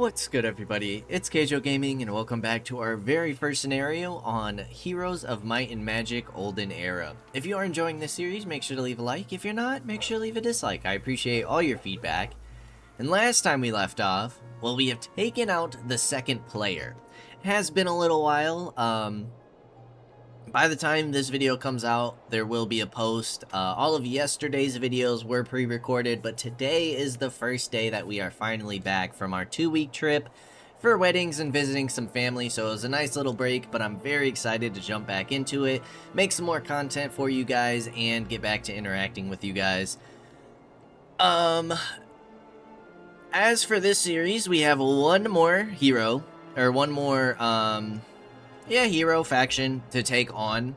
What's good, everybody? It's Kaige-O Gaming, and welcome back to our very first scenario on Heroes of Might and Magic Olden Era. If you are enjoying this series, make sure to leave a like. If you're not, make sure to leave a dislike. I appreciate all your feedback. And last time we left off, well, we have taken out the second player. It has been a little while. By the time this video comes out, there will be a post. All of yesterday's videos were pre-recorded, but today is the first day that we are finally back from our 2-week trip for weddings and visiting some family, so it was a nice little break, but I'm very excited to jump back into it, make some more content for you guys, and get back to interacting with you guys. As for this series, we have one more hero, or one more, hero faction to take on.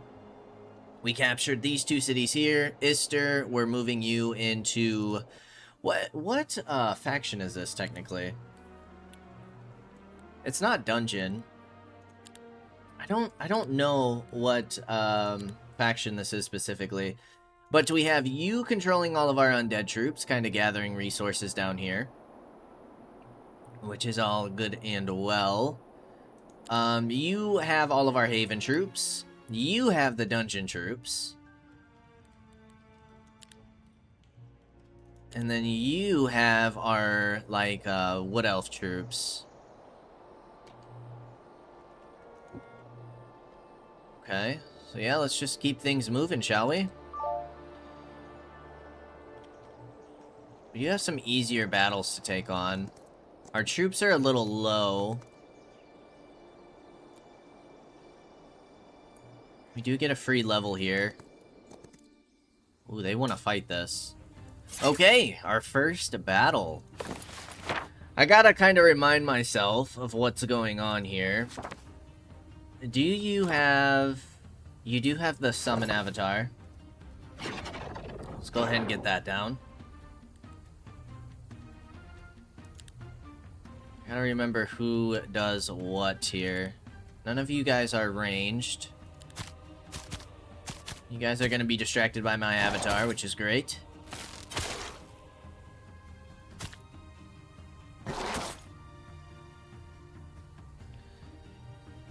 We captured these two cities here. Ister, we're moving you into... What faction is this, technically? It's not dungeon. I don't know what faction this is specifically. But we have you controlling all of our undead troops, kind of gathering resources down here, which is all good and well. You have all of our Haven troops. You have the dungeon troops. And then you have our, like, Wood Elf troops. Okay, so yeah, let's just keep things moving, shall we? We do have some easier battles to take on. Our troops are a little low. We do get a free level here. Ooh, they want to fight this. Okay, our first battle. I gotta kind of remind myself of what's going on here. Do you have... You do have the summon avatar. Let's go ahead and get that down. Gotta remember who does what here. None of you guys are ranged. You guys are going to be distracted by my avatar, which is great.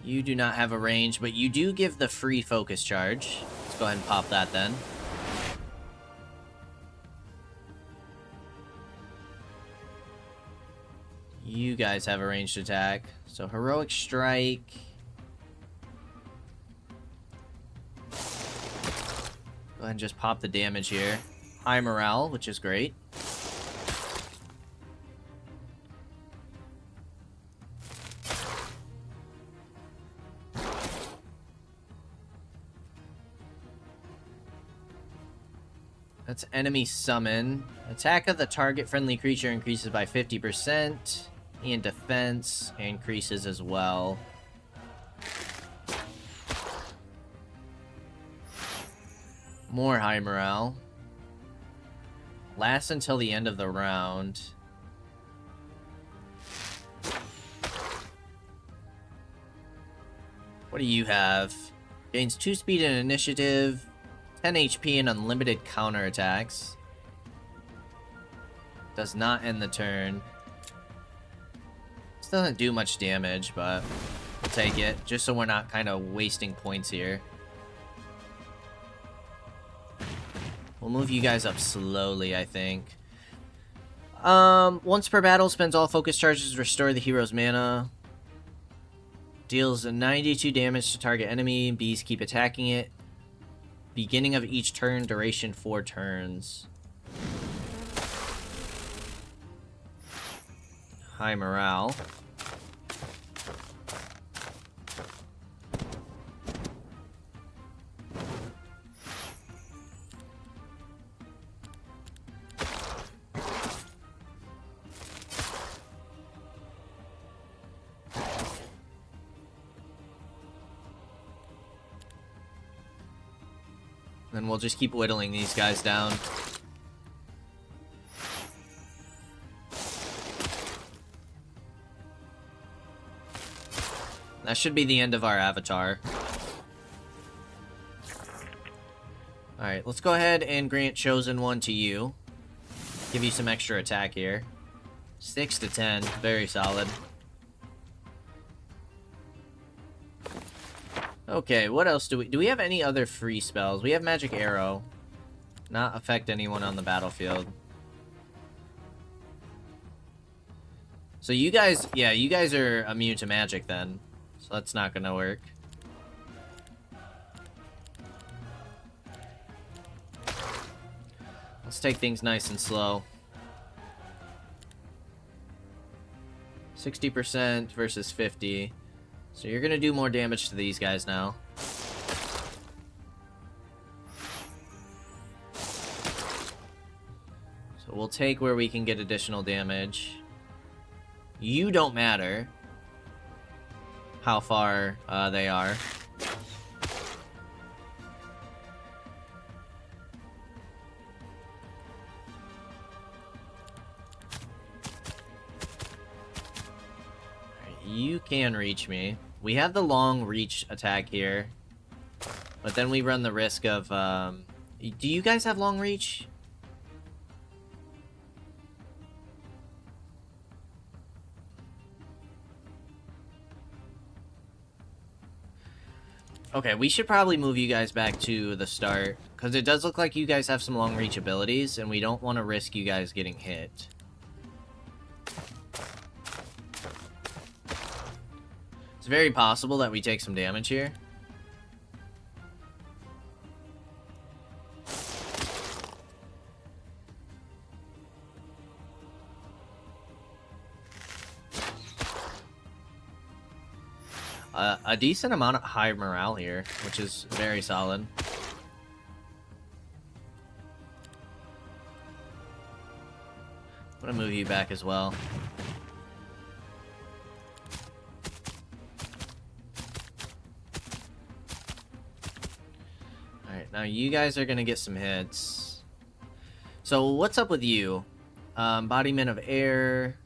You do not have a range, but you do give the free focus charge. Let's go ahead and pop that then. You guys have a ranged attack. So heroic strike... Go ahead and just pop the damage here. High morale, which is great. That's enemy summon. Attack of the target friendly creature increases by 50%. And defense increases as well. More high morale. Lasts until the end of the round. What do you have? Gains 2 speed and initiative, 10 HP and unlimited counterattacks. Does not end the turn. This doesn't do much damage, but we'll take it, just so we're not kind of wasting points here. We'll move you guys up slowly, I think. Once per battle, spends all focus charges to restore the hero's mana. Deals 92 damage to target enemy. Bees keep attacking it. Beginning of each turn, duration 4 turns. High morale. Then we'll just keep whittling these guys down. That should be the end of our avatar. Alright, let's go ahead and grant Chosen One to you. Give you some extra attack here. 6 to 10. Very solid. Okay, what else do we have any other free spells? We have Magic Arrow. Not affect anyone on the battlefield. So you guys, yeah, you guys are immune to magic then. So that's not gonna work. Let's take things nice and slow. 60% versus 50. So you're gonna do more damage to these guys now. So we'll take where we can get additional damage. You don't matter how far they are. You can reach me. We have the long reach attack here. But then we run the risk of... do you guys have long reach? Okay, we should probably move you guys back to the start. Because it does look like you guys have some long reach abilities. And we don't want to risk you guys getting hit. It's very possible that we take some damage here. A decent amount of high morale here, which is very solid. I'm gonna move you back as well. Alright, now you guys are gonna get some hits. So what's up with you? Embodiment of air.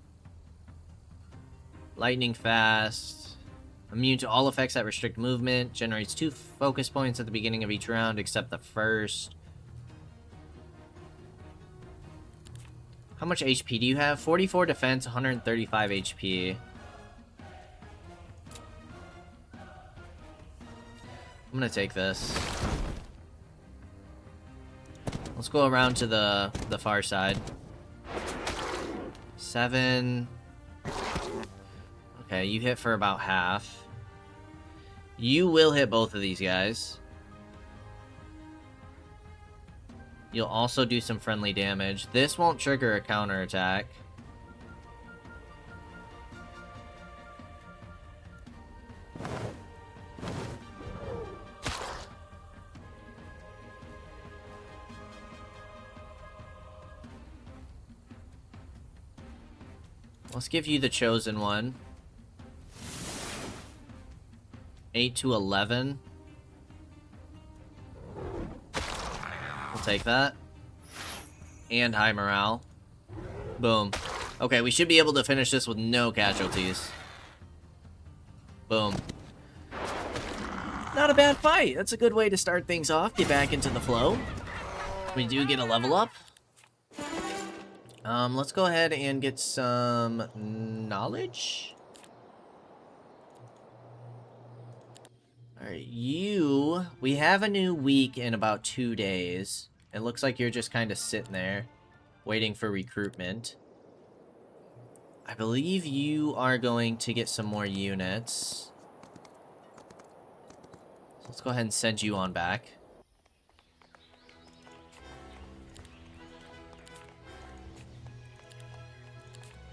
Lightning fast. Immune to all effects that restrict movement. Generates 2 focus points at the beginning of each round, except the first. How much HP do you have? 44 defense, 135 HP. I'm gonna take this. Let's go around to the far side. 7. Okay, you hit for about half. You will hit both of these guys. You'll also do some friendly damage. This won't trigger a counterattack. Let's give you the chosen one. 8 to 11. We'll take that. And high morale. Boom. Okay, we should be able to finish this with no casualties. Boom. Not a bad fight. That's a good way to start things off. Get back into the flow. We do get a level up. Let's go ahead and get some knowledge. Alright, we have a new week in about 2 days. It looks like you're just kind of sitting there, waiting for recruitment. I believe you are going to get some more units. So let's go ahead and send you on back.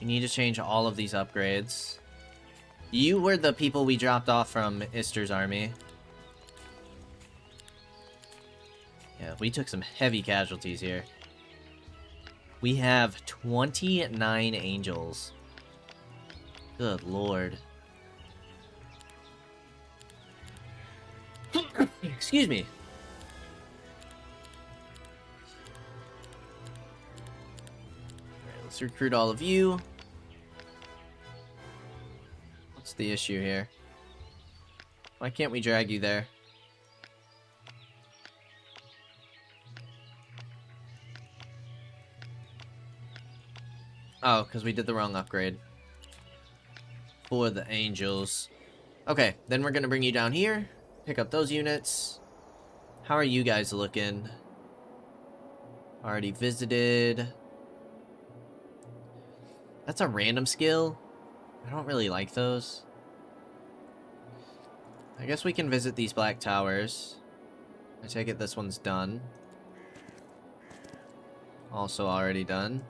We need to change all of these upgrades. You were the people we dropped off from Ister's army. Yeah, we took some heavy casualties here. We have 29 angels. Good lord. Excuse me. Alright, let's recruit all of you. What's the issue here? Why can't we drag you there? Oh, because we did the wrong upgrade. For the angels. Okay, then we're gonna bring you down here. Pick up those units. How are you guys looking? Already visited. That's a random skill. I don't really like those. I guess we can visit these black towers. I take it this one's done. Also already done.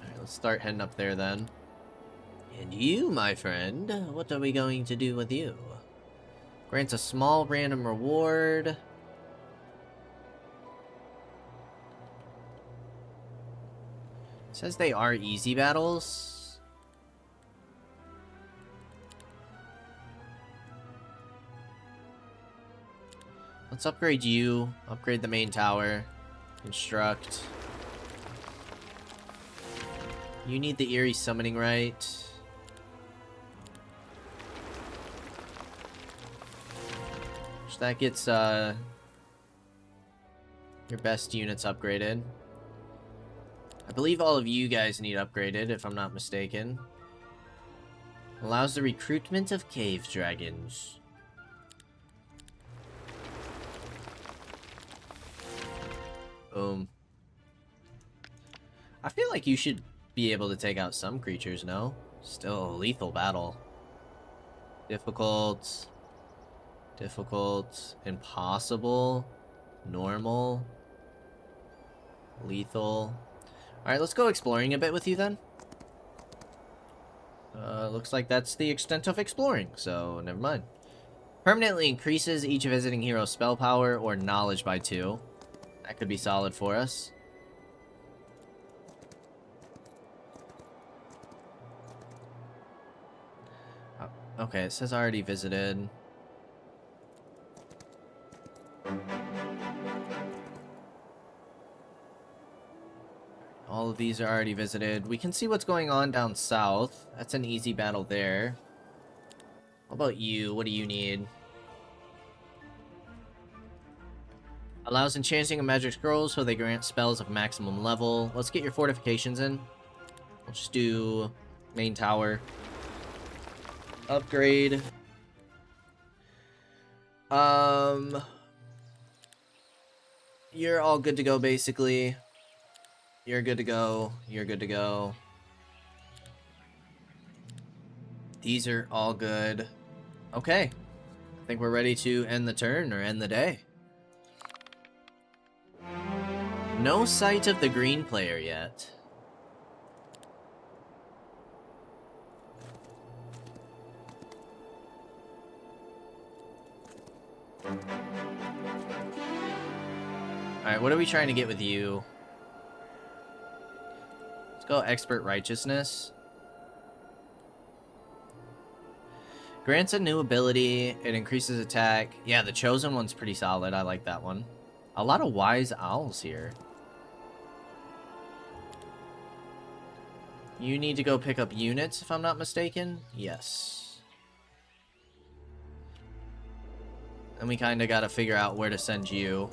Alright, let's start heading up there then. And you, my friend, what are we going to do with you? Grants a small random reward. It says they are easy battles. Let's upgrade you. Upgrade the main tower. Construct. You need the eerie summoning right. So that gets your best units upgraded. I believe all of you guys need upgraded, if I'm not mistaken. Allows the recruitment of cave dragons. Boom. I feel like you should be able to take out some creatures, no? Still a lethal battle. Difficult. Difficult. Impossible. Normal. Lethal. Alright, let's go exploring a bit with you then. Looks like that's the extent of exploring, so never mind. Permanently increases each visiting hero's spell power or knowledge by 2. That could be solid for us. Oh, okay, it says already visited. All of these are already visited. We can see what's going on down south. That's an easy battle there. How about you? What do you need? Allows enchanting of magic scrolls so they grant spells of maximum level. Let's get your fortifications in. We'll just do main tower. Upgrade. You're all good to go basically. You're good to go. You're good to go. These are all good. Okay. I think we're ready to end the turn or end the day. No sight of the green player yet. Alright, what are we trying to get with you? Let's go Expert Righteousness. Grants a new ability. It increases attack. Yeah, the Chosen one's pretty solid. I like that one. A lot of Wise Owls here. You need to go pick up units, if I'm not mistaken. Yes. And we kind of got to figure out where to send you.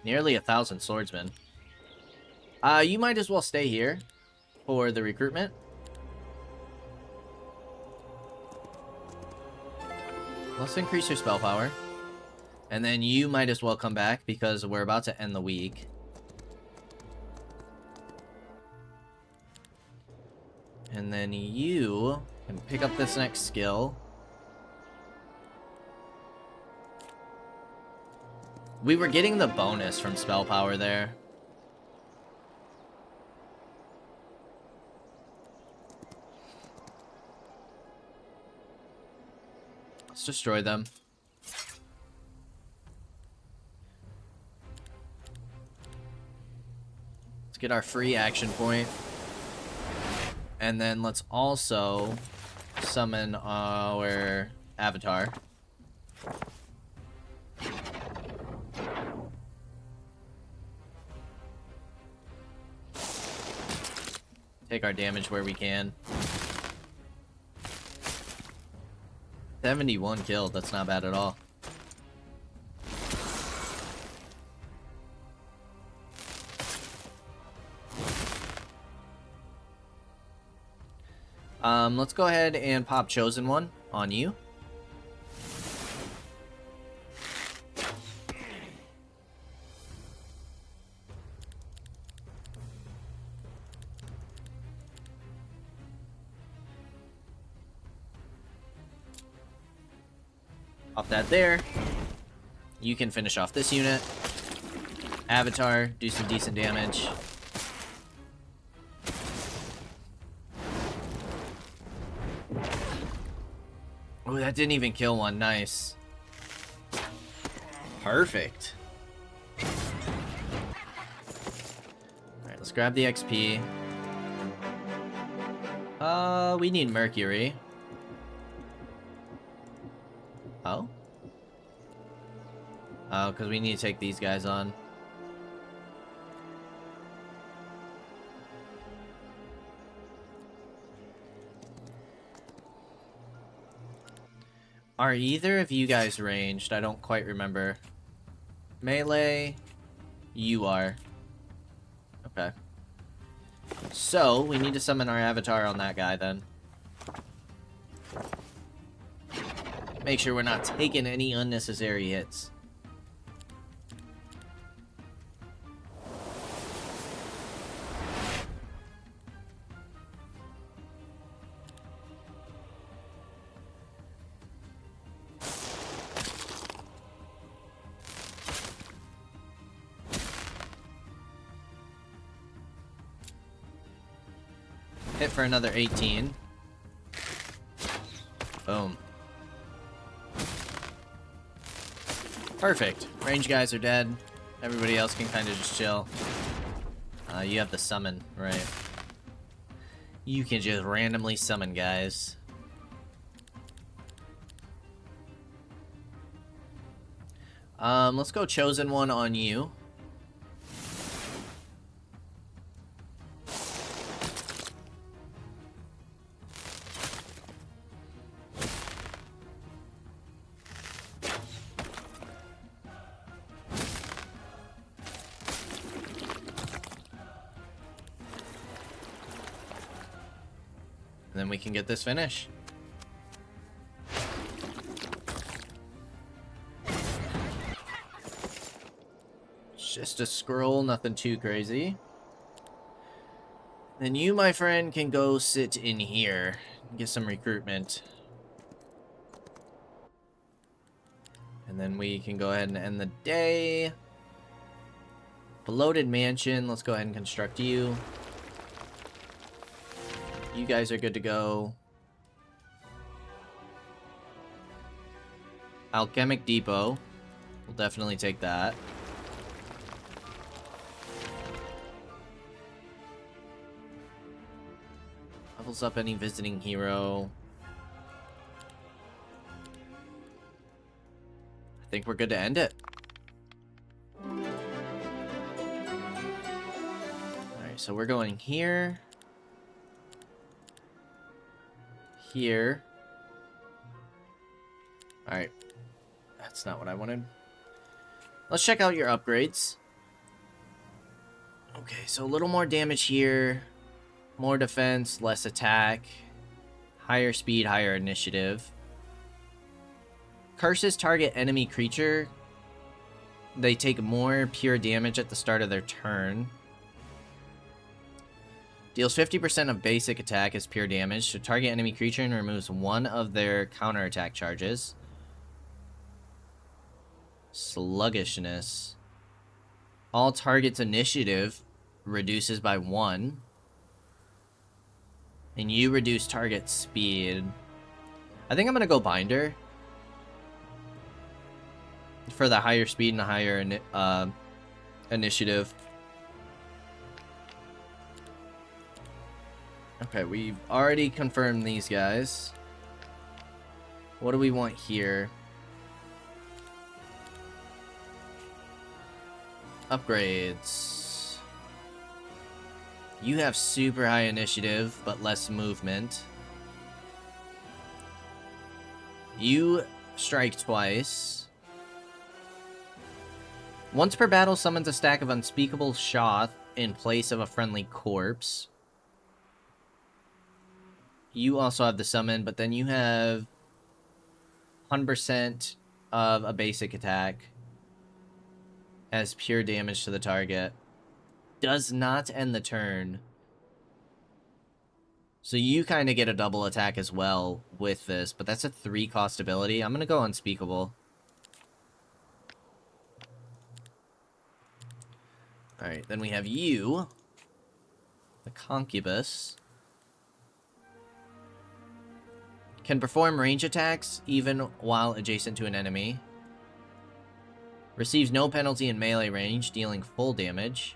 Nearly 1,000 swordsmen. You might as well stay here for the recruitment. Let's increase your spell power. And then you might as well come back because we're about to end the week. And then you can pick up this next skill. We were getting the bonus from spell power there. Let's destroy them. Let's get our free action point. And then let's also summon our Avatar. Take our damage where we can. 71 killed, that's not bad at all. Let's go ahead and pop Chosen One on you. Pop that there. You can finish off this unit. Avatar, do some decent damage. Oh, that didn't even kill one. Nice. Perfect. Alright, let's grab the XP. We need Mercury. Oh? Oh, because we need to take these guys on. Are either of you guys ranged? I don't quite remember. Melee, you are. Okay. So, we need to summon our avatar on that guy then. Make sure we're not taking any unnecessary hits. Hit for another 18. Boom. Perfect. Range guys are dead. Everybody else can kind of just chill. You have the summon, right? You can just randomly summon guys. Let's go Chosen One on you. And then we can get this finish. It's just a scroll, nothing too crazy. Then you, my friend, can go sit in here and get some recruitment. And then we can go ahead and end the day. Bloated mansion, let's go ahead and construct you. You guys are good to go. Alchemic Depot. We'll definitely take that. Levels up any visiting hero. I think we're good to end it. Alright, so we're going here. Here. Alright. That's not what I wanted. Let's check out your upgrades. Okay, so a little more damage here. More defense, less attack. Higher speed, higher initiative. Curses target enemy creature. They take more pure damage at the start of their turn. Deals 50% of basic attack as pure damage to target enemy creature and removes one of their counterattack charges. Sluggishness. All targets' initiative reduces by 1. And you reduce target speed. I think I'm going to go Binder. For the higher speed and the higher initiative. Okay, we've already confirmed these guys. What do we want here? Upgrades. You have super high initiative, but less movement. You strike twice. Once per battle, summons a stack of unspeakable shoth in place of a friendly corpse. You also have the summon, but then you have 100% of a basic attack as pure damage to the target. Does not end the turn. So you kind of get a double attack as well with this, but that's a 3-cost ability. I'm going to go unspeakable. Alright, then we have you, the concubus. Can perform range attacks even while adjacent to an enemy. Receives no penalty in melee range, dealing full damage.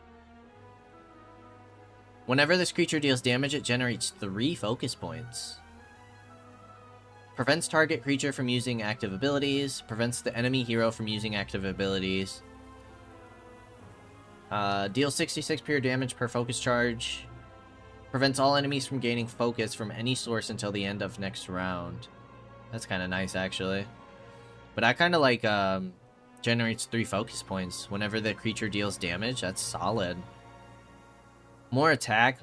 Whenever this creature deals damage, it generates 3 focus points. Prevents target creature from using active abilities. Prevents the enemy hero from using active abilities. Deals 66 pure damage per focus charge. Prevents all enemies from gaining focus from any source until the end of next round. That's kind of nice, actually. But I kind of like, generates 3 focus points whenever the creature deals damage. That's solid. More attack,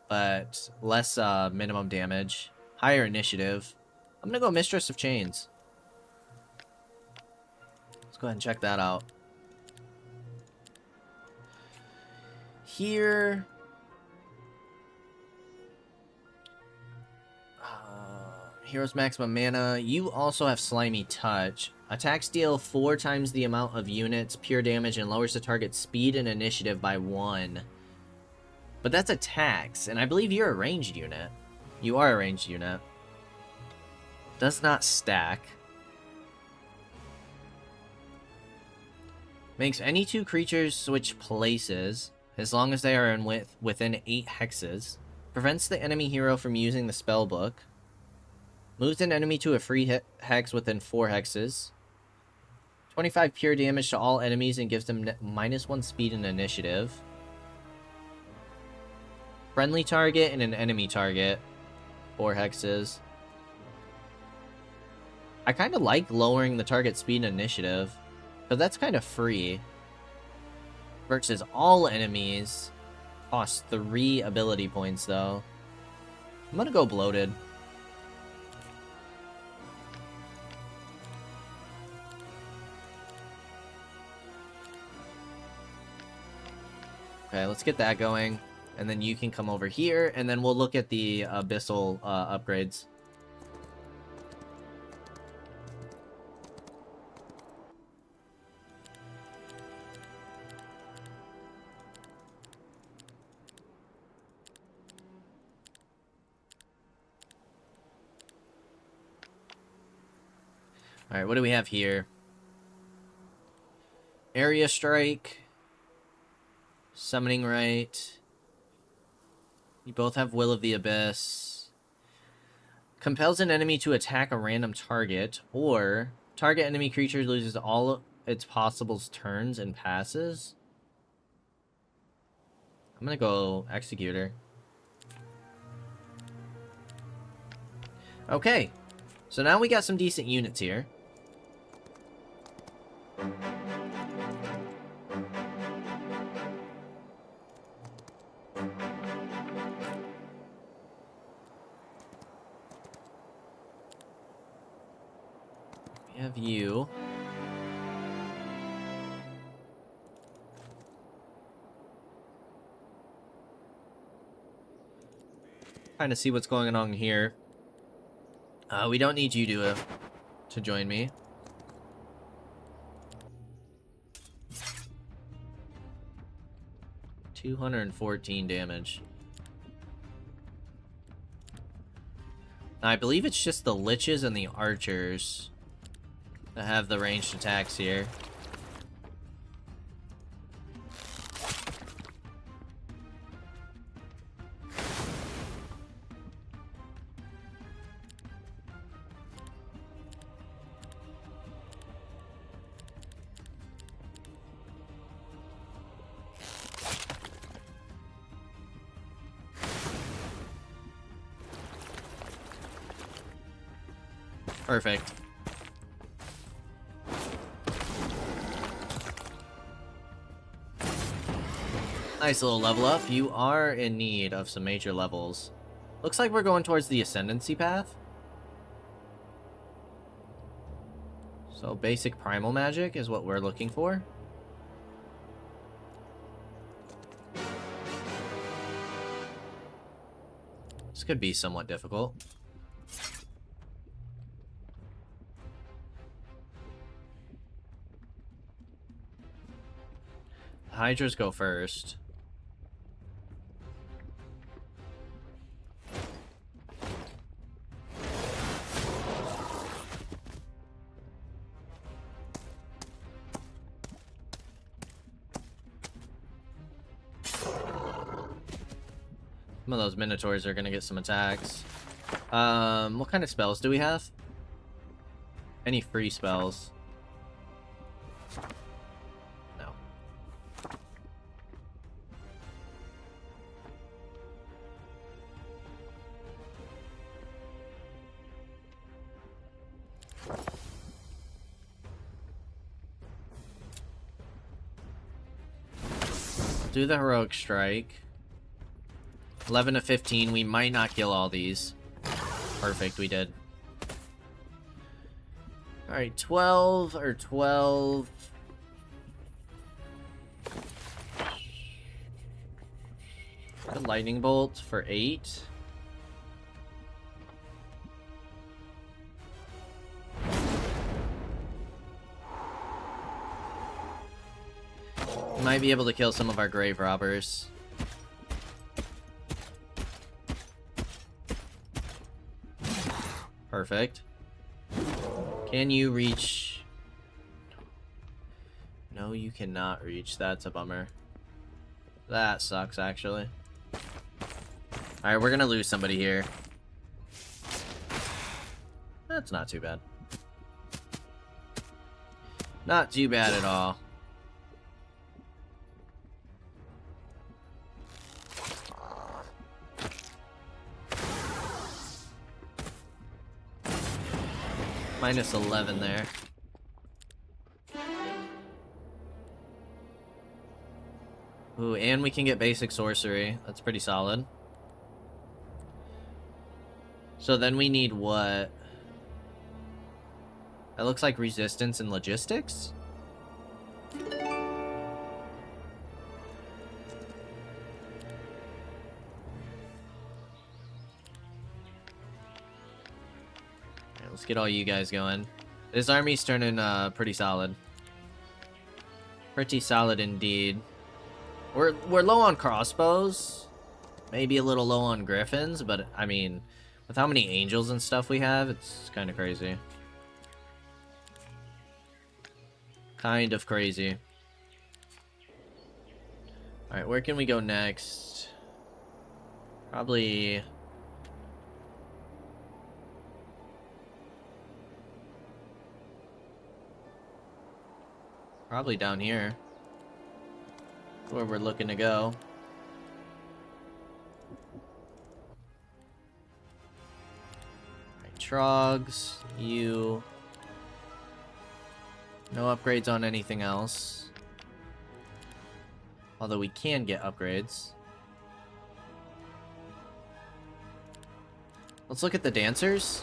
but less, minimum damage. Higher initiative. I'm gonna go Mistress of Chains. Let's go ahead and check that out. Here... Hero's maximum mana. You also have Slimy Touch. Attacks deal 4 times the amount of units, pure damage, and lowers the target's speed and initiative by 1. But that's attacks, and I believe you're a ranged unit. You are a ranged unit. Does not stack. Makes any 2 creatures switch places, as long as they are in within 8 hexes. Prevents the enemy hero from using the spell book. Moves an enemy to a free hex within 4 hexes. 25 pure damage to all enemies and gives them -1 speed and initiative. Friendly target and an enemy target. 4 hexes. I kind of like lowering the target speed and initiative, because that's kind of free. Versus all enemies. Costs 3 ability points, though. I'm gonna go bloated. Okay, let's get that going. And then you can come over here, and then we'll look at the Abyssal upgrades. Alright, what do we have here? Area Strike. Summoning Right. You both have Will of the Abyss. Compels an enemy to attack a random target, or target enemy creature loses all its possible turns and passes. I'm gonna go Executor. Okay, so now we got some decent units here. Have you. Trying to see what's going on here. We don't need you to join me. $214 damage. I believe it's just the liches and the archers that have the ranged attacks here. Perfect. Nice little level up. You are in need of some major levels. Looks like we're going towards the ascendancy path. So basic primal magic is what we're looking for. This could be somewhat difficult. Hydras go first. Some of those minotaurs are gonna get some attacks. What kind of spells do we have? Any free spells? No. Do the heroic strike. 11 to 15, we might not kill all these. Perfect, we did. Alright, 12 or 12. A lightning bolt for 8. Might be able to kill some of our grave robbers. Perfect. Can you reach? No, you cannot reach. That's a bummer. That sucks, actually. Alright, we're gonna lose somebody here. That's not too bad. Not too bad at all. Minus 11 there. Ooh, and we can get basic sorcery. That's pretty solid. So then we need what? That looks like resistance and logistics? Let's get all you guys going. This army's turning pretty solid. Pretty solid indeed. We're low on crossbows. Maybe a little low on griffins, but I mean, with how many angels and stuff we have, it's kind of crazy. Kind of crazy. Alright, where can we go next? Probably... Probably down here. Where we're looking to go. Alright, Trogs, you... No upgrades on anything else. Although we can get upgrades. Let's look at the dancers.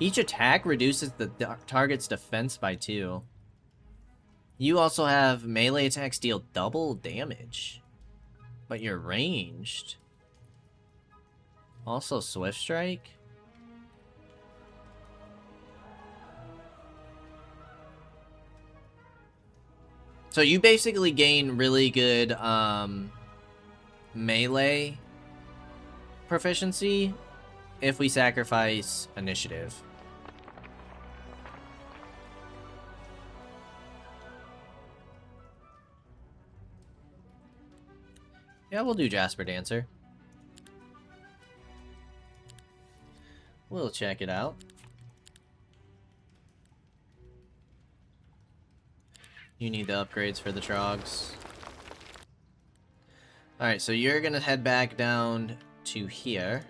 Each attack reduces the target's defense by 2. You also have melee attacks deal double damage. But you're ranged. Also Swift Strike. So you basically gain really good melee proficiency if we sacrifice initiative. Yeah, we'll do Jasper Dancer. We'll check it out. You need the upgrades for the Trogs. Alright, so you're gonna head back down to here.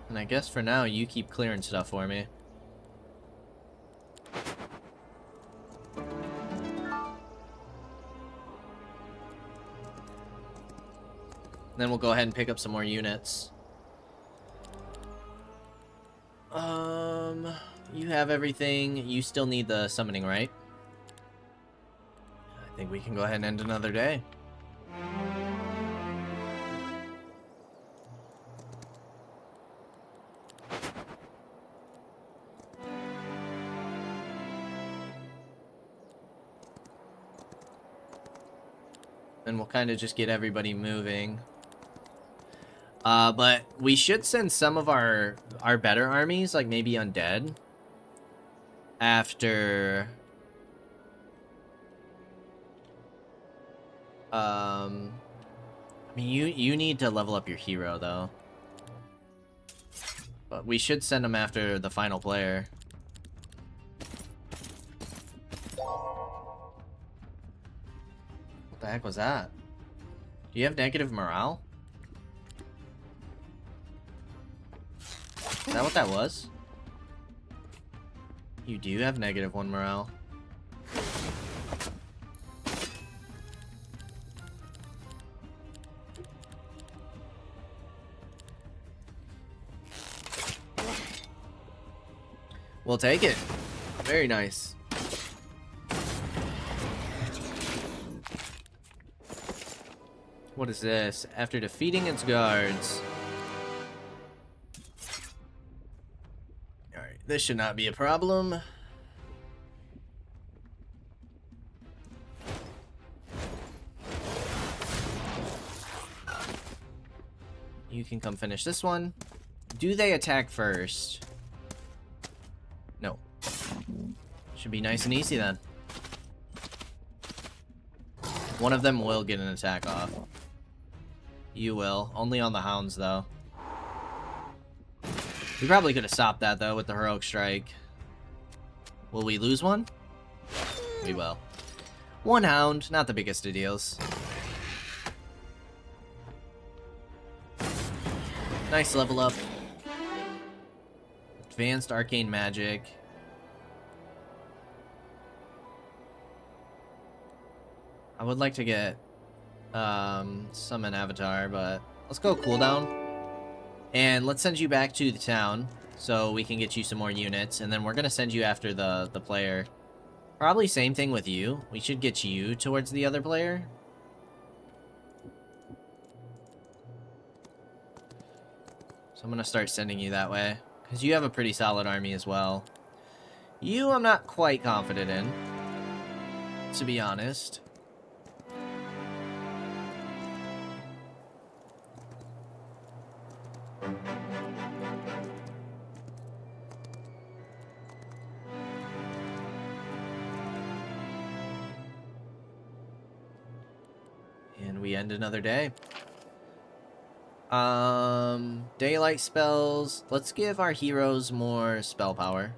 And I guess for now, you keep clearing stuff for me. Then we'll go ahead and pick up some more units. You have everything. You still need the summoning, right? I think we can go ahead and end another day. Then we'll kind of just get everybody moving. But we should send some of our better armies, like maybe undead, after I mean, you need to level up your hero though, but we should send them after the final player. What the heck was that? Do you have negative morale? Is that what that was? You do have -1 morale. We'll take it. Very nice. What is this? After defeating its guards. Alright, this should not be a problem. You can come finish this one. Do they attack first? No. Should be nice and easy then. One of them will get an attack off. You will. Only on the hounds, though. We probably could have stopped that, though, with the heroic strike. Will we lose one? We will. One hound, not the biggest of deals. Nice level up. Advanced arcane magic. I would like to get summon avatar, but let's go cooldown. And let's send you back to the town so we can get you some more units, and then we're gonna send you after the player. Probably same thing with you. We should get you towards the other player. So I'm gonna start sending you that way, because you have a pretty solid army as well. You I'm not quite confident in, to be honest. And we end another day. Daylight spells. Let's give our heroes more spell power.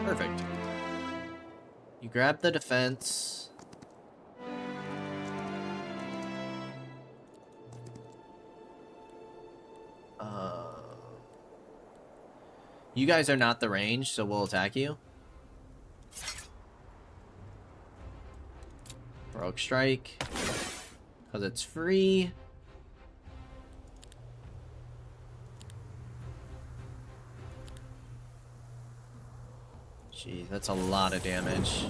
Perfect. You grab the defense. You guys are not the range, so we'll attack you. Rogue strike. Because it's free. Jeez, that's a lot of damage.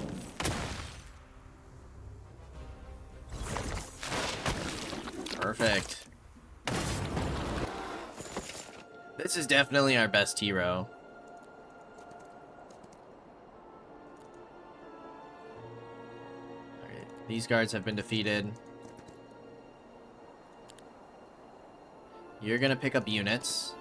Perfect. This is definitely our best hero. Alright, these guards have been defeated. You're gonna pick up units.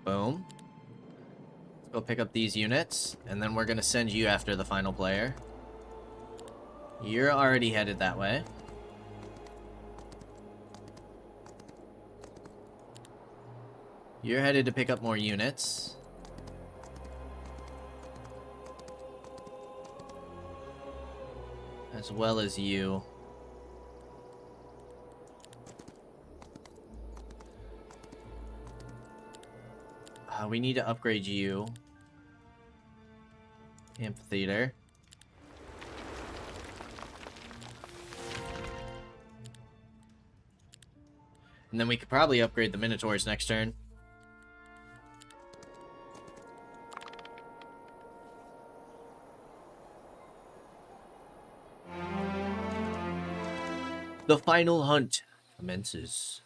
Boom. Let's go pick up these units, and then we're gonna send you after the final player. You're already headed that way. You're headed to pick up more units. As well as you. We need to upgrade you. Amphitheater. And then we could probably upgrade the Minotaurs next turn. The final hunt commences.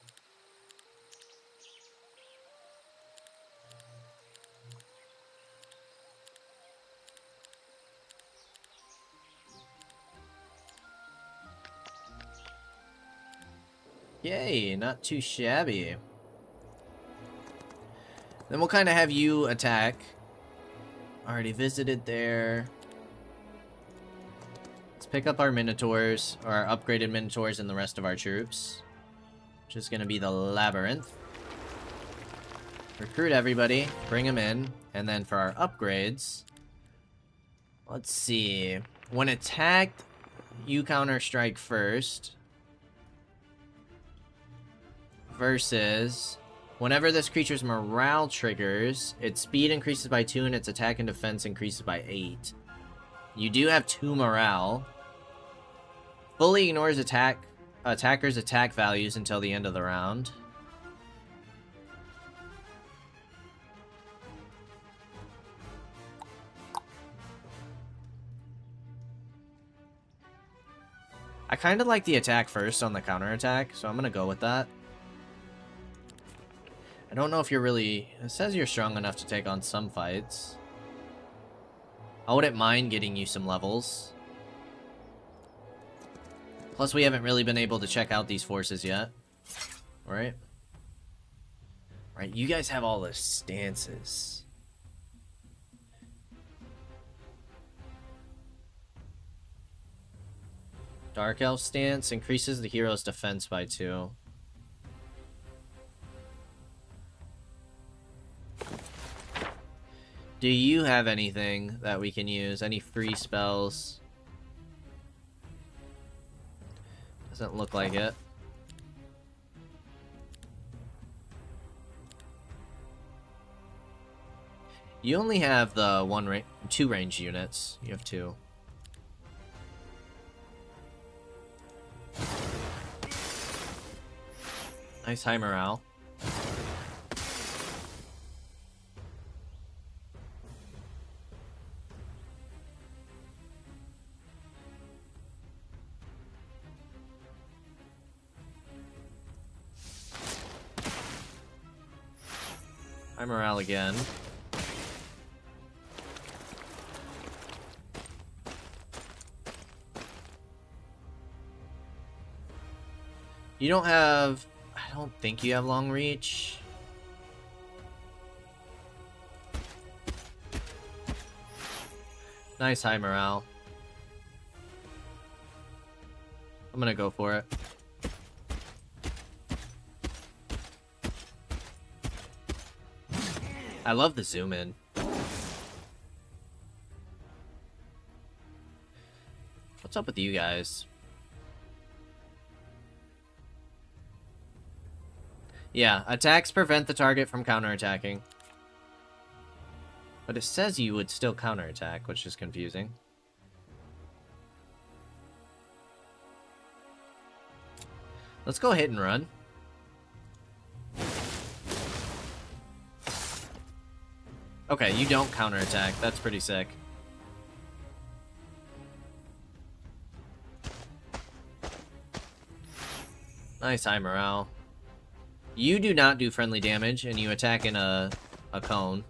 Yay, not too shabby. Then we'll kind of have you attack. Already visited there. Let's pick up our Minotaurs, or our upgraded Minotaurs and the rest of our troops. Which is going to be the Labyrinth. Recruit everybody, bring them in, and then for our upgrades, let's see. When attacked, you counter strike first. Versus, whenever this creature's morale triggers, its speed increases by 2 and its attack and defense increases by 8. You do have 2 morale. Fully ignores attackers' attack values until the end of the round. I kind of like the attack first on the counterattack, so I'm going to go with that. I don't know if you're really... It says you're strong enough to take on some fights. I wouldn't mind getting you some levels. Plus, we haven't really been able to check out these forces yet. Right? Right, you guys have all the stances. Dark Elf stance increases the hero's defense by 2. Do you have anything that we can use? Any free spells? Doesn't look like it. You only have the 2 range units. You have 2. Nice high morale. High morale again. You don't have... I don't think you have long reach. Nice high morale. I'm gonna go for it. I love the zoom in. What's up with you guys? Yeah, attacks prevent the target from counterattacking. But it says you would still counterattack, which is confusing. Let's go hit and run. Okay, you don't counterattack. That's pretty sick. Nice high morale. You do not do friendly damage, and you attack in a cone.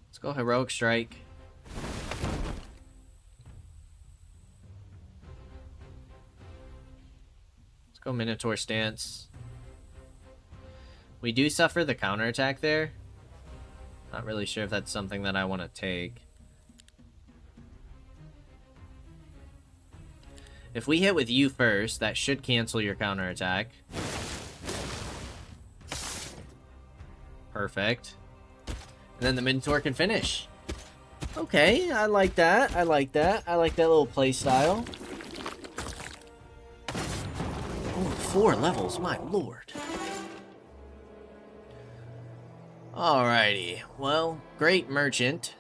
Let's go heroic strike. Go Minotaur stance. We do suffer the counterattack there. Not really sure if that's something that I want to take. If we hit with you first, that should cancel your counterattack. Perfect. And then the Minotaur can finish. Okay, I like that. I like that. I like that little play style. Oh, 4 levels, my lord. Alrighty. Well, great merchant.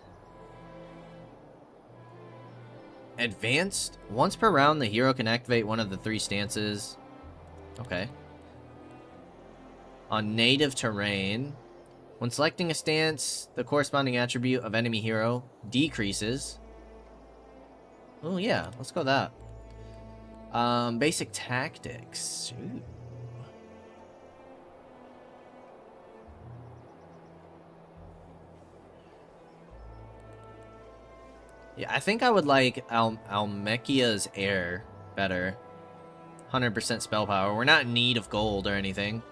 Advanced. Once per round, the hero can activate one of the 3 stances. Okay. On native terrain. When selecting a stance, the corresponding attribute of enemy hero decreases. Oh yeah, let's go that. Basic tactics. Ooh. Yeah, I think I would like Almekia's Air better. 100% spell power. We're not in need of gold or anything.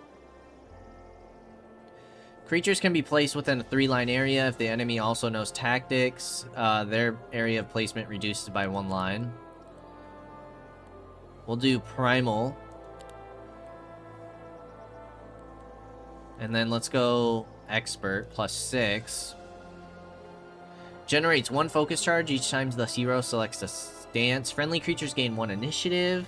Creatures can be placed within a 3-line area if the enemy also knows tactics. Their area of placement reduces by 1 line. We'll do Primal. And then let's go Expert, +6. Generates 1 focus charge each time the hero selects a stance. Friendly creatures gain 1 initiative.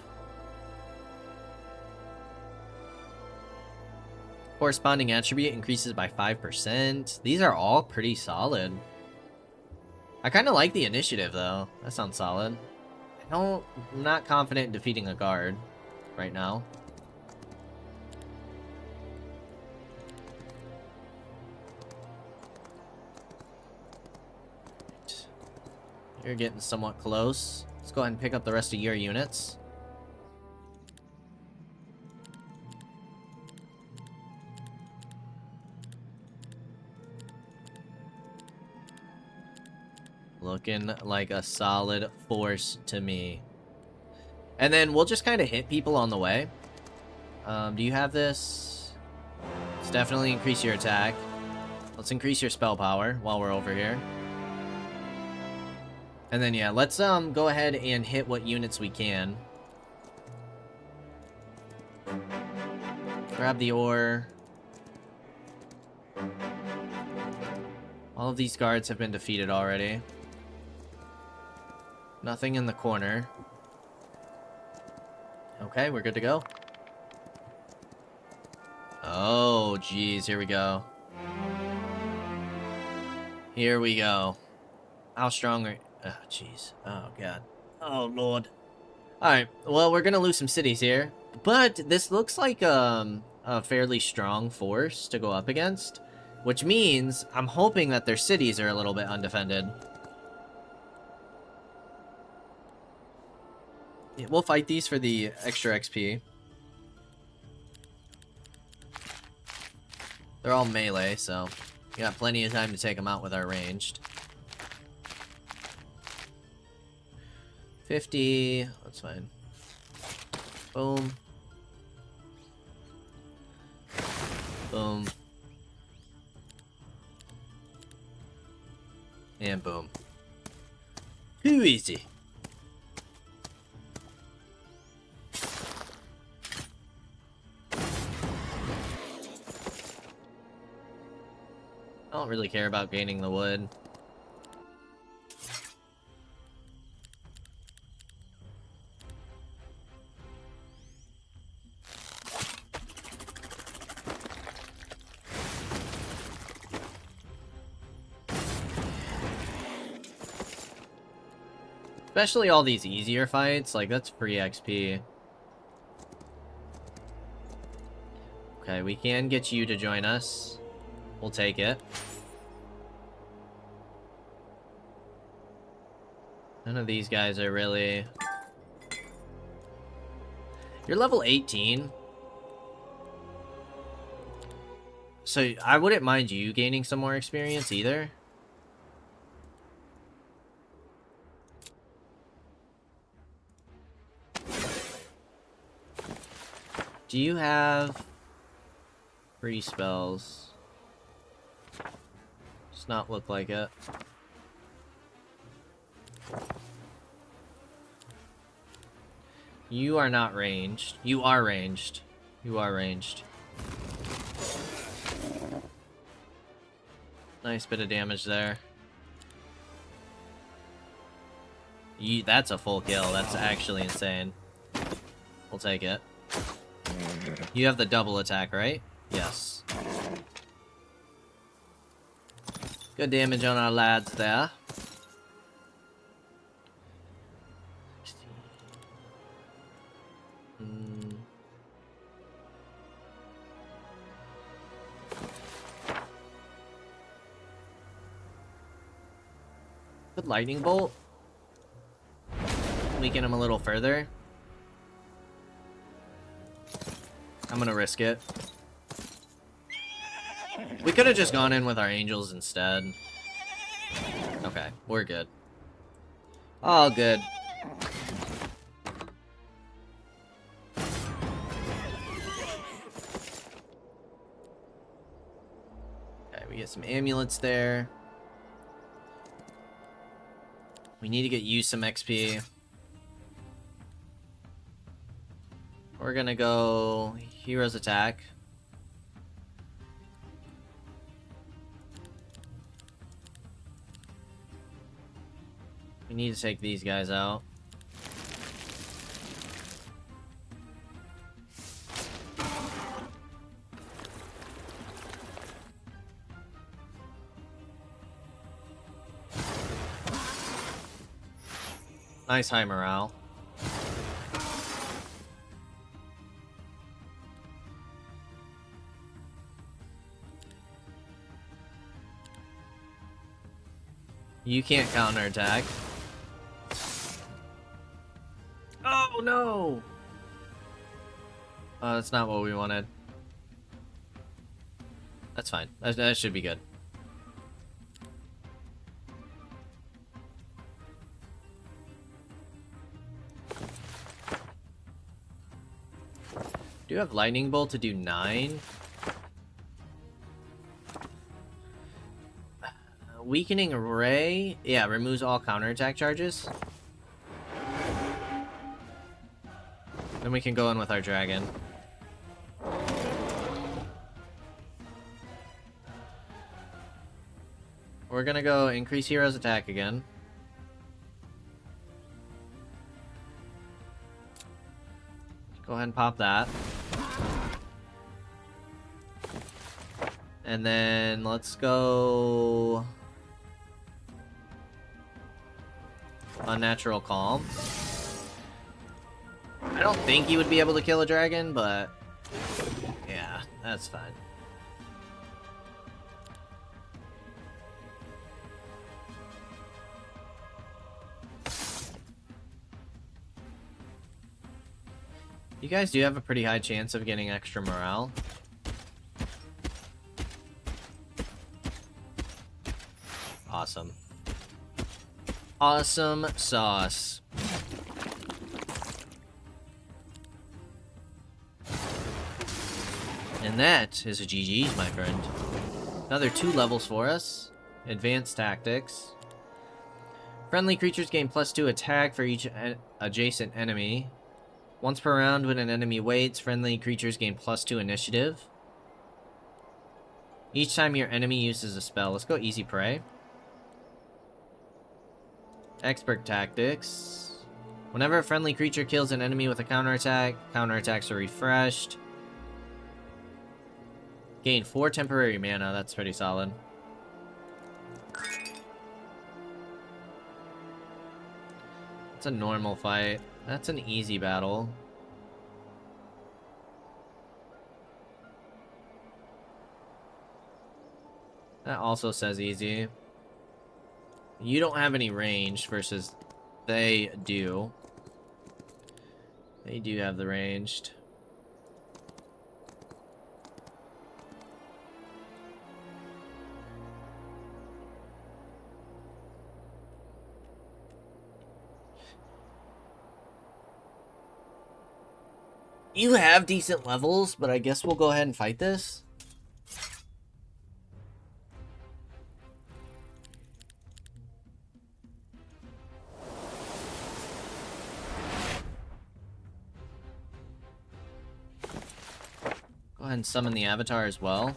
Corresponding attribute increases by 5%. These are all pretty solid. I kind of like the initiative, though. That sounds solid. I'm not confident in defeating a guard right now. You're getting somewhat close. Let's go ahead and pick up the rest of your units. Looking like a solid force to me. And then we'll just kind of hit people on the way. Do you have this? Let's definitely increase your attack. Let's increase your spell power while we're over here. And then, yeah, let's go ahead and hit what units we can. Grab the ore. All of these guards have been defeated already. Nothing in the corner. Okay, we're good to go. Oh, geez, here we go. Here we go. How strong are... Oh, jeez. Oh, God. Oh, Lord. Alright, well, we're gonna lose some cities here. But this looks like a fairly strong force to go up against. Which means I'm hoping that their cities are a little bit undefended. Yeah, we'll fight these for the extra XP. They're all melee, so we got plenty of time to take them out with our ranged. 50, that's fine. Boom. Boom. And boom. Too easy. I don't really care about gaining the wood. Especially all these easier fights, like that's free XP. Okay, we can get you to join us. We'll take it. None of these guys are really... You're level 18. So I wouldn't mind you gaining some more experience either. Do you have free spells? Does not look like it. You are not ranged. You are ranged. You are ranged. Nice bit of damage there. That's a full kill. That's actually insane. We'll take it. You have the double attack, right? Yes. Good damage on our lads there. Good lightning bolt. Weaken him a little further. I'm gonna risk it. We could have just gone in with our angels instead. Okay, we're good. All good. Okay, we get some amulets there. We need to get you some XP. We're gonna go Hero's Attack. We need to take these guys out. Nice high morale. You can't counterattack. Oh no! That's not what we wanted. That's fine. That should be good. Do you have Lightning Bolt to do 9? Weakening Ray? Yeah, removes all counterattack charges. Then we can go in with our dragon. We're gonna go increase Hero's Attack again. Go ahead and pop that. And then let's go Unnatural Calm. I don't think he would be able to kill a dragon, but yeah, that's fine. You guys do have a pretty high chance of getting extra morale. Awesome. Awesome sauce. And that is a GG's, my friend. Another 2 levels for us. Advanced Tactics. Friendly creatures gain +2 attack for each adjacent enemy. Once per round, when an enemy waits, friendly creatures gain +2 initiative. Each time your enemy uses a spell. Let's go Easy Prey. Expert Tactics. Whenever a friendly creature kills an enemy with a counterattack, counterattacks are refreshed. Gain 4 temporary mana. That's pretty solid. It's a normal fight. That's an easy battle. That also says easy. You don't have any range versus they do. They do have the ranged. You have decent levels, but I guess we'll go ahead and fight this. Go ahead and summon the Avatar as well.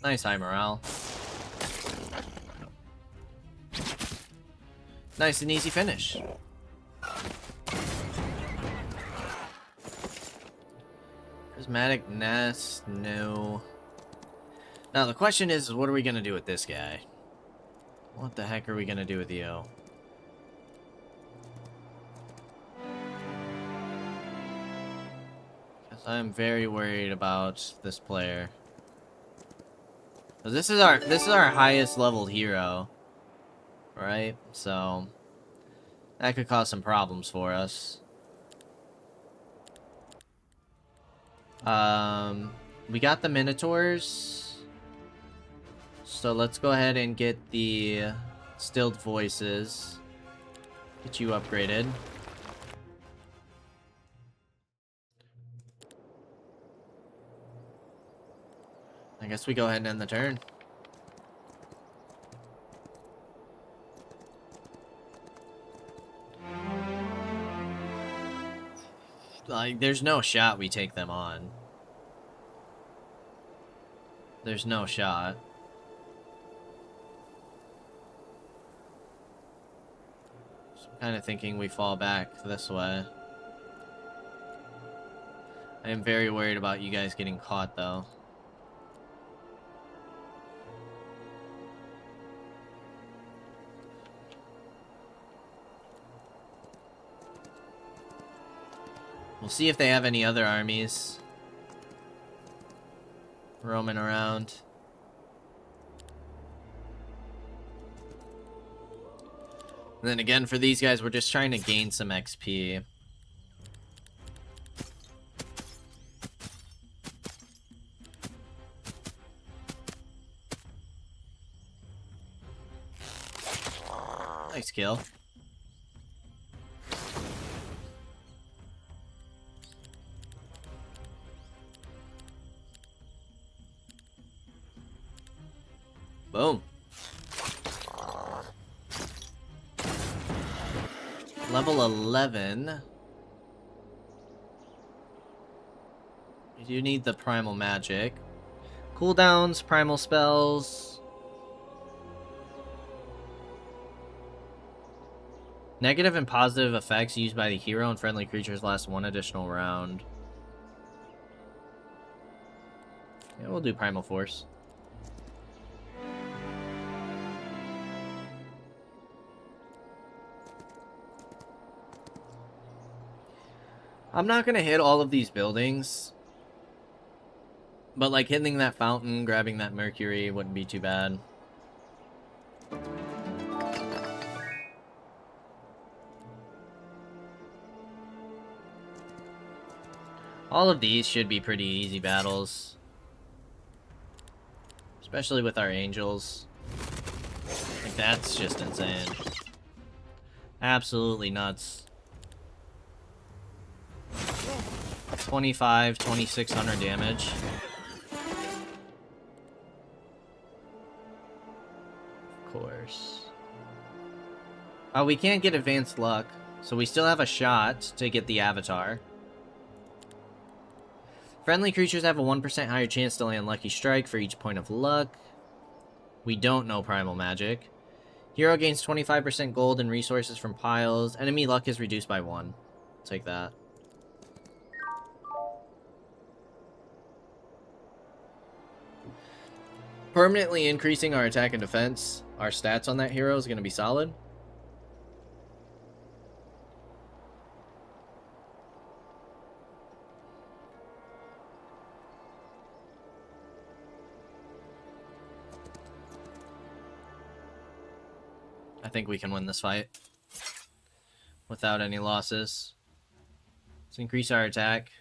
Nice high morale. Nice and easy finish. Prismatic Nest, no. Now the question is, what are we gonna do with this guy? What the heck are we gonna do with you? Because I'm very worried about this player. This is our highest leveled hero, right? So that could cause some problems for us. We got the Minotaurs, so let's go ahead and get the Stilled Voices. Get you upgraded. I guess we go ahead and end the turn. Like, there's no shot we take them on. There's no shot. So I'm kind of thinking we fall back this way. I am very worried about you guys getting caught, though. We'll see if they have any other armies roaming around. And then again, for these guys, we're just trying to gain some XP. Nice kill. Boom. Level 11. We do need the primal magic. Cooldowns, primal spells. Negative and positive effects used by the hero and friendly creatures last one additional round. Yeah, we'll do Primal Force. I'm not gonna hit all of these buildings, but like hitting that fountain, grabbing that Mercury wouldn't be too bad. All of these should be pretty easy battles, especially with our angels. Like, that's just insane. Absolutely nuts. 2,600 damage. Of course. Oh, we can't get advanced luck, so we still have a shot to get the Avatar. Friendly creatures have a 1% higher chance to land Lucky Strike for each point of luck. We don't know Primal Magic. Hero gains 25% gold and resources from piles. Enemy luck is reduced by 1. Take that. Permanently increasing our attack and defense. Our stats on that hero is going to be solid. I think we can win this fight without any losses. Let's increase our attack.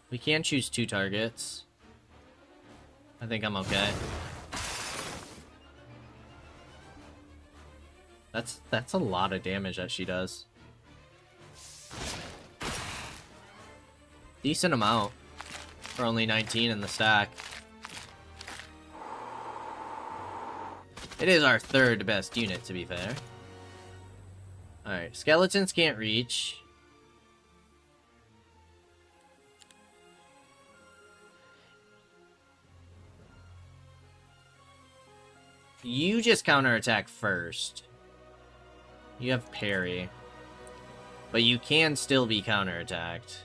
We can choose 2 targets. I think I'm okay. That's a lot of damage that she does. Decent amount for only 19 in the stack. It is our 3rd best unit, to be fair. Alright, skeletons can't reach. You just counterattack first. You have parry. But you can still be counterattacked.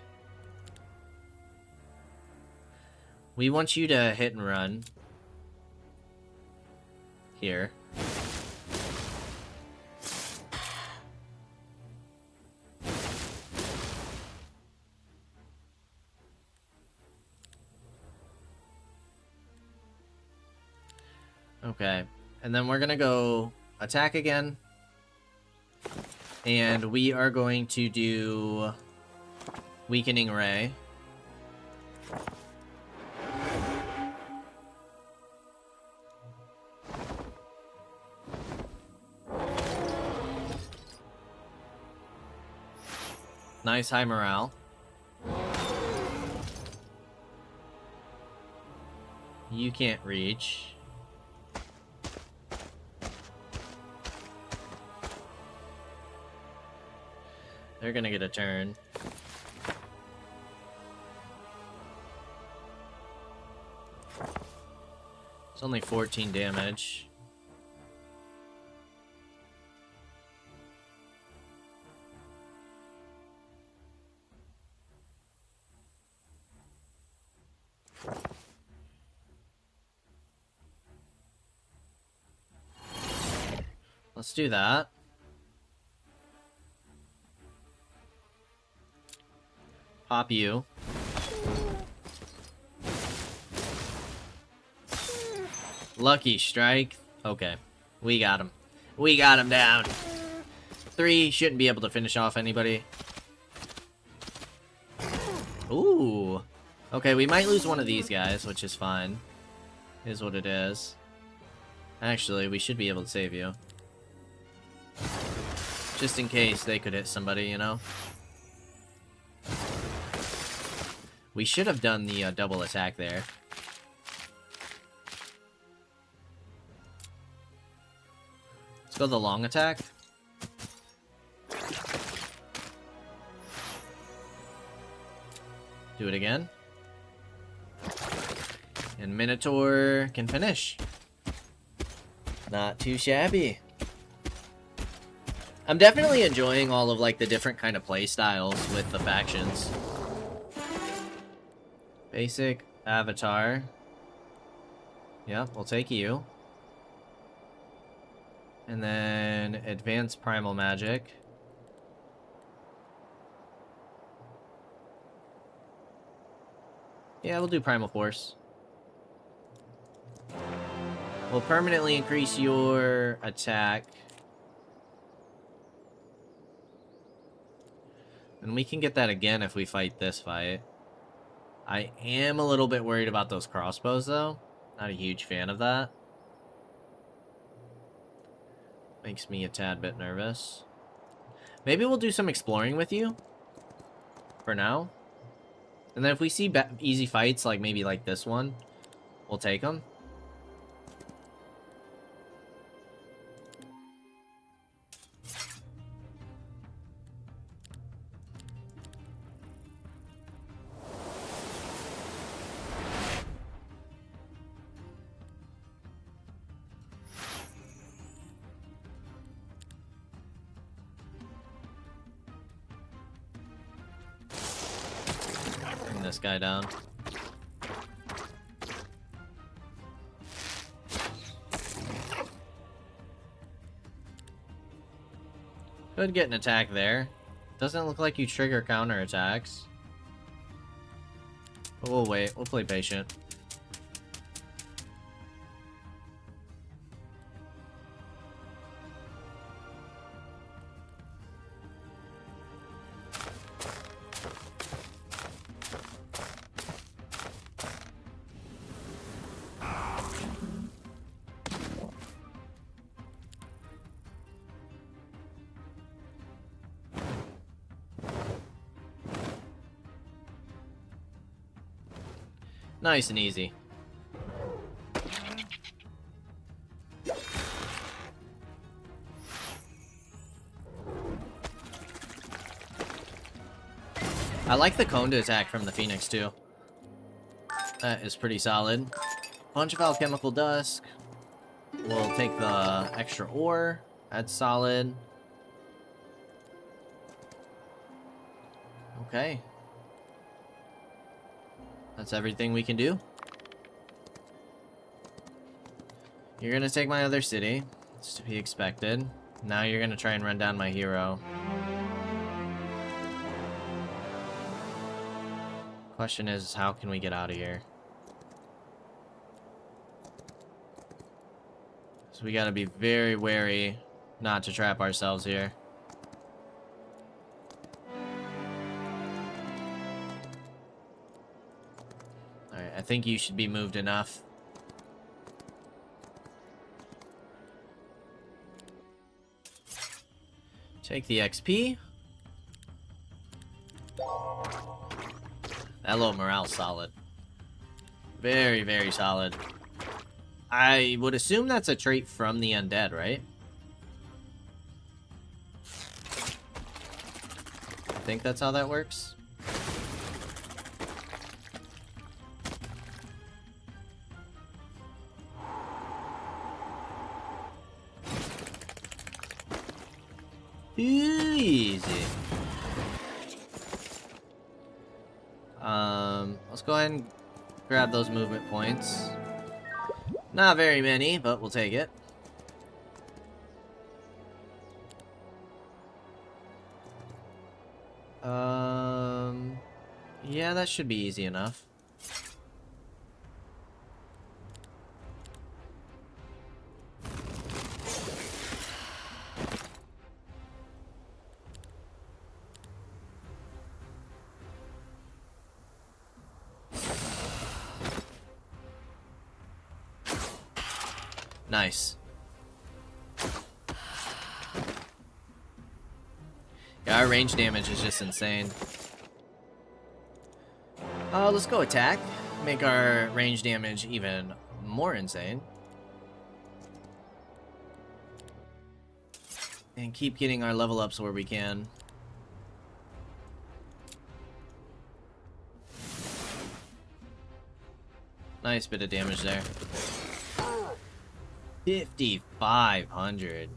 We want you to hit and run. Here. Okay. And then we're gonna go attack again. And we are going to do Weakening Ray. Nice high morale. You can't reach. They're gonna get a turn. It's only 14 damage. Let's do that. Pop you. Lucky strike. Okay. We got him. We got him down. 3 shouldn't be able to finish off anybody. Ooh. Okay, we might lose one of these guys, which is fine. Is what it is. Actually, we should be able to save you. Just in case they could hit somebody, you know? We should have done the double attack there. Let's go the long attack. Do it again. And Minotaur can finish. Not too shabby. I'm definitely enjoying all of like the different kind of play styles with the factions. Basic avatar. Yep, we'll take you. And then advanced primal magic. Yeah, we'll do primal force. We'll permanently increase your attack. And we can get that again if we fight this fight. I am a little bit worried about those crossbows, though. Not a huge fan of that. Makes me a tad bit nervous. Maybe we'll do some exploring with you. For now. And then if we see easy fights, like maybe like this one, we'll take them. This guy down. Could get an attack there. Doesn't look like you trigger counterattacks. But we'll wait. We'll play patient. Nice and easy. I like the cone to attack from the Phoenix, too. That is pretty solid. Bunch of alchemical dust. We'll take the extra ore. That's solid. Okay. That's everything we can do. You're gonna take my other city. It's to be expected. Now you're gonna try and run down my hero. Question is, how can we get out of here? So we gotta be very wary not to trap ourselves here. Alright, I think you should be moved enough. Take the XP. That low morale's solid. Very, very solid. I would assume that's a trait from the undead, right? I think that's how that works. Easy. Let's go ahead and grab those movement points. Not very many, but we'll take it. Yeah, that should be easy enough. Nice. Yeah, our range damage is just insane. Let's go attack. Make our range damage even more insane. And keep getting our level ups where we can. Nice bit of damage there. 5,500.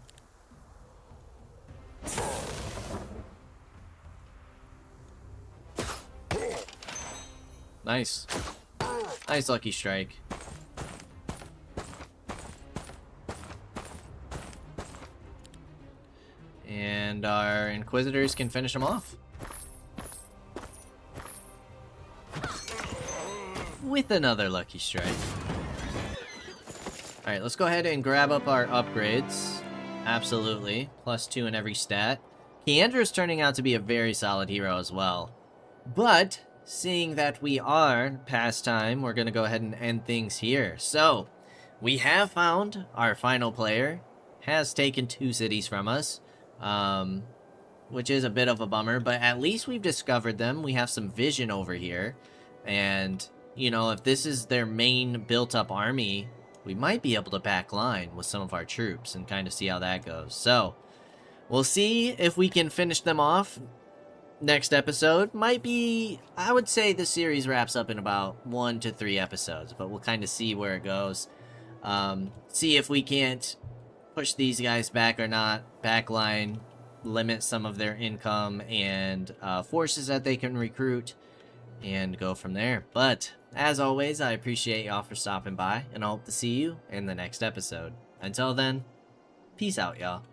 Nice. Nice lucky strike. And our Inquisitors can finish them off. With another lucky strike. Alright, let's go ahead and grab up our upgrades. Absolutely. +2 in every stat. Keandra's turning out to be a very solid hero as well. But, seeing that we are past time, we're going to go ahead and end things here. So, we have found our final player. Has taken 2 cities from us. Which is a bit of a bummer, but at least we've discovered them. We have some vision over here. And, you know, if this is their main built-up army, we might be able to back line with some of our troops and kind of see how that goes. So, we'll see if we can finish them off. Next episode might be, I would say the series wraps up in about 1 to 3 episodes, but we'll kind of see where it goes. See if we can't push these guys back or not, backline, limit some of their income and forces that they can recruit, and go from there. But, as always, I appreciate y'all for stopping by, and I hope to see you in the next episode. Until then, peace out, y'all.